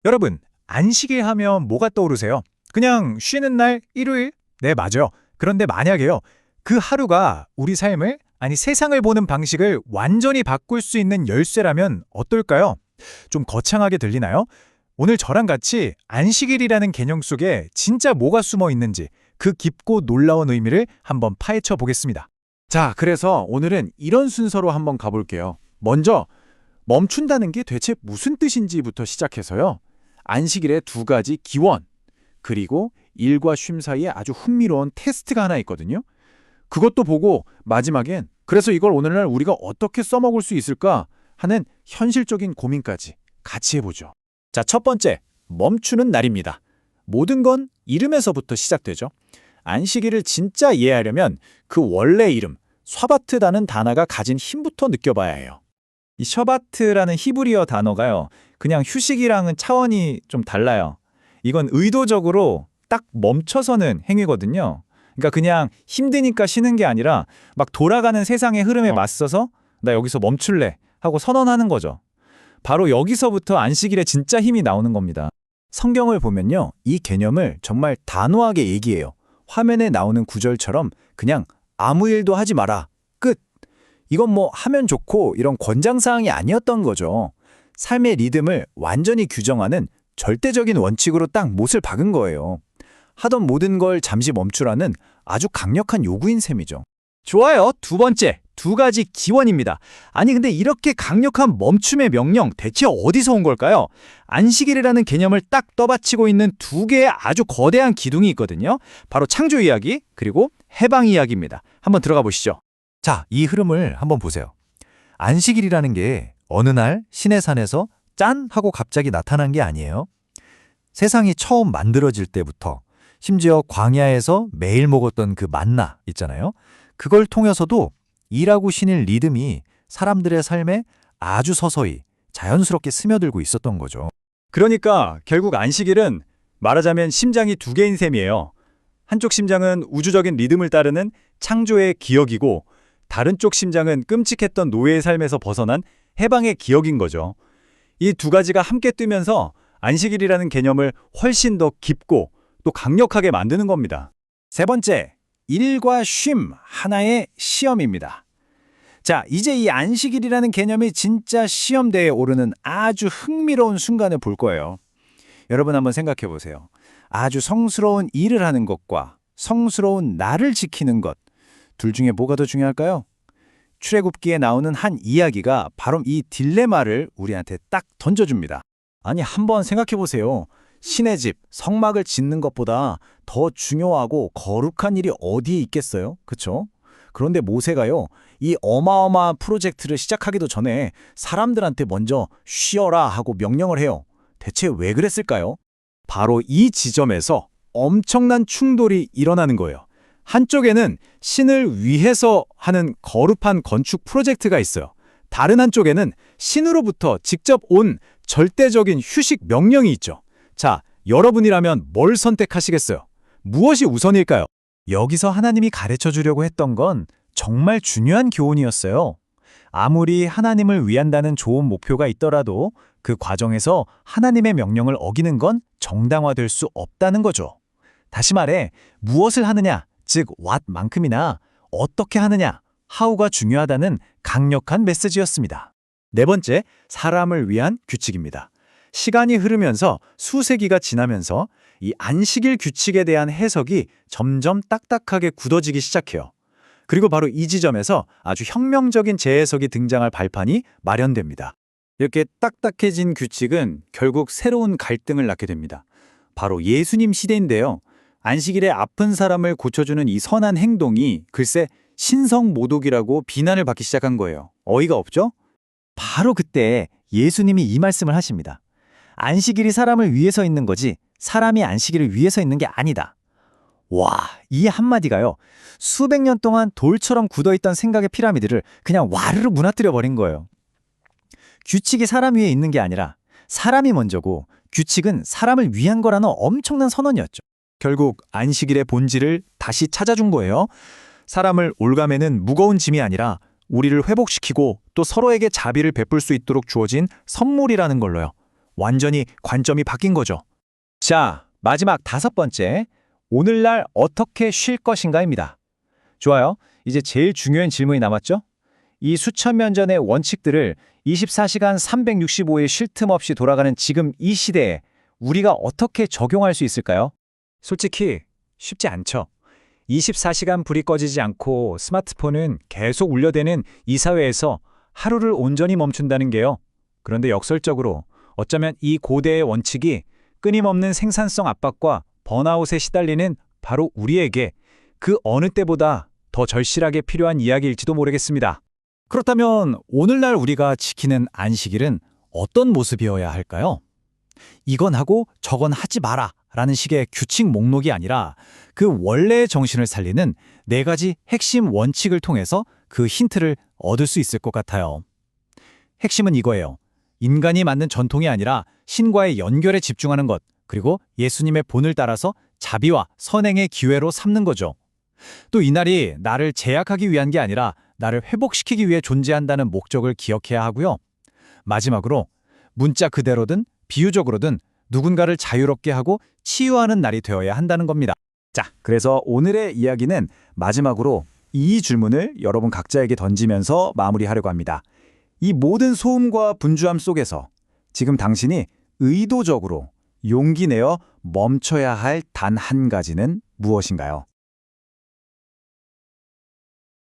여러분, 안식일 하면 뭐가 떠오르세요? 그냥 쉬는 날, 일요일? 네, 맞아요. 그런데 만약에요, 그 하루가 우리 삶을, 아니 세상을 보는 방식을 완전히 바꿀 수 있는 열쇠라면 어떨까요? 좀 거창하게 들리나요? 오늘 저랑 같이 안식일이라는 개념 속에 진짜 뭐가 숨어 있는지 그 깊고 놀라운 의미를 한번 파헤쳐 보겠습니다. 자, 그래서 오늘은 이런 순서로 한번 가볼게요. 먼저, 멈춘다는 게 대체 무슨 뜻인지부터 시작해서요. 안식일의 두 가지 기원, 그리고 일과 쉼 사이에 아주 흥미로운 테스트가 하나 있거든요. 그것도 보고 마지막엔 그래서 이걸 오늘날 우리가 어떻게 써먹을 수 있을까 하는 현실적인 고민까지 같이 해보죠. 자, 첫 번째, 멈추는 날입니다. 모든 건 이름에서부터 시작되죠. 안식일을 진짜 이해하려면 그 원래 이름, 샤바트라는 단어가 가진 힘부터 느껴봐야 해요. 이 샤바트라는 히브리어 단어가요, 그냥 휴식이랑은 차원이 좀 달라요. 이건 의도적으로 딱 멈춰서는 행위거든요. 그러니까 그냥 힘드니까 쉬는 게 아니라 막 돌아가는 세상의 흐름에 맞서서 나 여기서 멈출래 하고 선언하는 거죠. 바로 여기서부터 안식일에 진짜 힘이 나오는 겁니다. 성경을 보면요, 이 개념을 정말 단호하게 얘기해요. 화면에 나오는 구절처럼 그냥 아무 일도 하지 마라. 끝. 이건 뭐 하면 좋고 이런 권장사항이 아니었던 거죠. 삶의 리듬을 완전히 규정하는 절대적인 원칙으로 딱 못을 박은 거예요. 하던 모든 걸 잠시 멈추라는 아주 강력한 요구인 셈이죠. 좋아요. 두 번째, 두 가지 기원입니다. 아니 근데 이렇게 강력한 멈춤의 명령 대체 어디서 온 걸까요? 안식일이라는 개념을 딱 떠받치고 있는 두 개의 아주 거대한 기둥이 있거든요. 바로 창조 이야기 그리고 해방 이야기입니다. 한번 들어가 보시죠. 자, 이 흐름을 한번 보세요. 안식일이라는 게 어느 날 신의 산에서 짠! 하고 갑자기 나타난 게 아니에요. 세상이 처음 만들어질 때부터 심지어 광야에서 매일 먹었던 그 만나 있잖아요. 그걸 통해서도 일하고 쉬는 리듬이 사람들의 삶에 아주 서서히 자연스럽게 스며들고 있었던 거죠. 그러니까 결국 안식일은 말하자면 심장이 두 개인 셈이에요. 한쪽 심장은 우주적인 리듬을 따르는 창조의 기억이고 다른 쪽 심장은 끔찍했던 노예의 삶에서 벗어난 해방의 기억인 거죠. 이 두 가지가 함께 뜨면서 안식일이라는 개념을 훨씬 더 깊고 또 강력하게 만드는 겁니다. 세 번째, 일과 쉼, 하나의 시험입니다. 자, 이제 이 안식일이라는 개념이 진짜 시험대에 오르는 아주 흥미로운 순간을 볼 거예요. 여러분 한번 생각해 보세요. 아주 성스러운 일을 하는 것과 성스러운 나를 지키는 것, 둘 중에 뭐가 더 중요할까요? 출애굽기에 나오는 한 이야기가 바로 이 딜레마를 우리한테 딱 던져줍니다. 아니, 한번 생각해 보세요. 신의 집, 성막을 짓는 것보다 더 중요하고 거룩한 일이 어디에 있겠어요? 그쵸? 그런데 모세가요, 이 어마어마한 프로젝트를 시작하기도 전에 사람들한테 먼저 쉬어라 하고 명령을 해요. 대체 왜 그랬을까요? 바로 이 지점에서 엄청난 충돌이 일어나는 거예요. 한쪽에는 신을 위해서 하는 거룩한 건축 프로젝트가 있어요. 다른 한쪽에는 신으로부터 직접 온 절대적인 휴식 명령이 있죠. 자, 여러분이라면 뭘 선택하시겠어요? 무엇이 우선일까요? 여기서 하나님이 가르쳐 주려고 했던 건 정말 중요한 교훈이었어요. 아무리 하나님을 위한다는 좋은 목표가 있더라도 그 과정에서 하나님의 명령을 어기는 건 정당화될 수 없다는 거죠. 다시 말해, 무엇을 하느냐, 즉 what만큼이나 어떻게 하느냐, how가 중요하다는 강력한 메시지였습니다. 네 번째, 사람을 위한 규칙입니다. 시간이 흐르면서 수세기가 지나면서 이 안식일 규칙에 대한 해석이 점점 딱딱하게 굳어지기 시작해요. 그리고 바로 이 지점에서 아주 혁명적인 재해석이 등장할 발판이 마련됩니다. 이렇게 딱딱해진 규칙은 결국 새로운 갈등을 낳게 됩니다. 바로 예수님 시대인데요. 안식일에 아픈 사람을 고쳐주는 이 선한 행동이 글쎄 신성모독이라고 비난을 받기 시작한 거예요. 어이가 없죠? 바로 그때 예수님이 이 말씀을 하십니다. 안식일이 사람을 위해서 있는 거지 사람이 안식일을 위해서 있는 게 아니다. 와, 이 한마디가요, 수백 년 동안 돌처럼 굳어있던 생각의 피라미드를 그냥 와르르 무너뜨려 버린 거예요. 규칙이 사람 위에 있는 게 아니라 사람이 먼저고 규칙은 사람을 위한 거라는 엄청난 선언이었죠. 결국 안식일의 본질을 다시 찾아준 거예요. 사람을 올가매는 무거운 짐이 아니라 우리를 회복시키고 또 서로에게 자비를 베풀 수 있도록 주어진 선물이라는 걸로요. 완전히 관점이 바뀐 거죠. 자, 마지막 5번째. 오늘날 어떻게 쉴 것인가입니다. 좋아요. 이제 제일 중요한 질문이 남았죠? 이 수천년 전의 원칙들을 24시간 365일 쉴 틈 없이 돌아가는 지금 이 시대에 우리가 어떻게 적용할 수 있을까요? 솔직히 쉽지 않죠. 24시간 불이 꺼지지 않고 스마트폰은 계속 울려대는 이 사회에서 하루를 온전히 멈춘다는 게요. 그런데 역설적으로 어쩌면 이 고대의 원칙이 끊임없는 생산성 압박과 번아웃에 시달리는 바로 우리에게 그 어느 때보다 더 절실하게 필요한 이야기일지도 모르겠습니다. 그렇다면 오늘날 우리가 지키는 안식일은 어떤 모습이어야 할까요? 이건 하고 저건 하지 마라 라는 식의 규칙 목록이 아니라 그 원래의 정신을 살리는 4가지 핵심 원칙을 통해서 그 힌트를 얻을 수 있을 것 같아요. 핵심은 이거예요. 인간이 만든 전통이 아니라 신과의 연결에 집중하는 것, 그리고 예수님의 본을 따라서 자비와 선행의 기회로 삼는 거죠. 또 이날이 나를 제약하기 위한 게 아니라 나를 회복시키기 위해 존재한다는 목적을 기억해야 하고요. 마지막으로 문자 그대로든 비유적으로든 누군가를 자유롭게 하고 치유하는 날이 되어야 한다는 겁니다. 자, 그래서 오늘의 이야기는 마지막으로 이 질문을 여러분 각자에게 던지면서 마무리하려고 합니다. 이 모든 소음과 분주함 속에서 지금 당신이 의도적으로 용기 내어 멈춰야 할 단 한 가지는 무엇인가요?